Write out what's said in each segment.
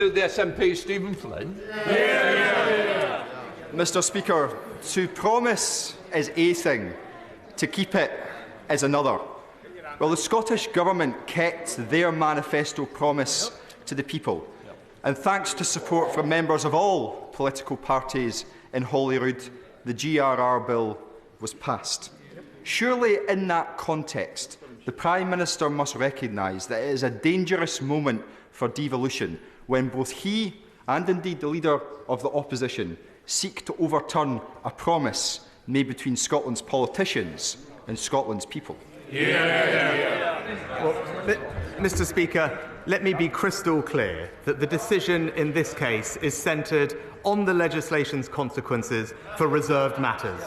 The SNP Stephen Flynn. Mr. Speaker, to promise is a thing, to keep it is another. Well, the Scottish Government kept their manifesto promise to the people, and thanks to support from members of all political parties in Holyrood, the GRR bill was passed. Surely in that context, the Prime Minister must recognise that it is a dangerous moment for devolution when both he and indeed the Leader of the Opposition seek to overturn a promise made between Scotland's politicians and Scotland's people. Well, Mr. Speaker, let me be crystal clear that the decision in this case is centred on the legislation's consequences for reserved matters,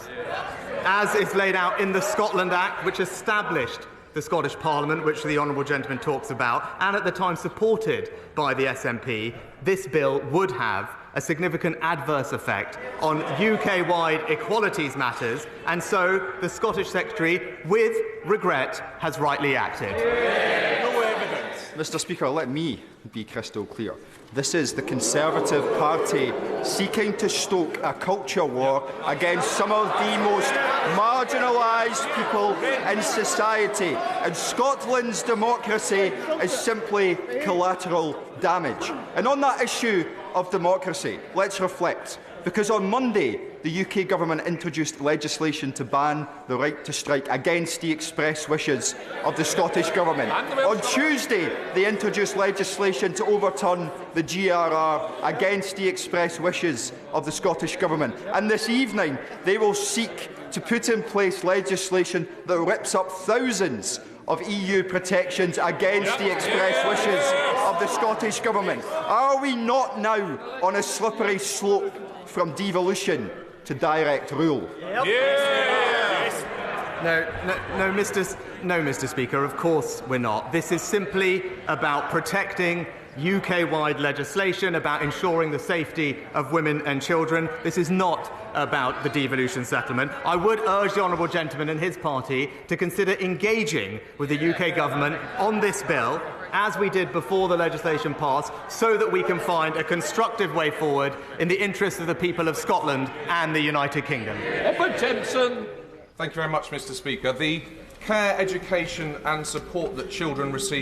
as is laid out in the Scotland Act, which established the Scottish Parliament, which the honourable gentleman talks about, and at the time supported by the SNP. This bill would have a significant adverse effect on UK-wide equalities matters, and so the Scottish Secretary, with regret, has rightly acted. No evidence. Mr. Speaker, let me be crystal clear. This is the Conservative Party seeking to stoke a culture war against some of the most marginalised people in society, and Scotland's democracy is simply collateral damage. And on that issue of democracy, let's reflect, because on Monday the UK Government introduced legislation to ban the right to strike against the express wishes of the Scottish Government. On Tuesday they introduced legislation to overturn the GRR against the express wishes of the Scottish Government. And this evening they will seek to put in place legislation that rips up thousands of EU protections against the express wishes of the Scottish Government. Are we not now on a slippery slope from devolution to direct rule? No, Mr. Speaker, of course we're not. This is simply about protecting UK-wide legislation, about ensuring the safety of women and children. This is not about the devolution settlement. I would urge the honourable gentleman and his party to consider engaging with the UK Government on this bill, as we did before the legislation passed, so that we can find a constructive way forward in the interests of the people of Scotland and the United Kingdom. Edward Simpson. Thank you very much, Mr. Speaker. The care, education and support that children receive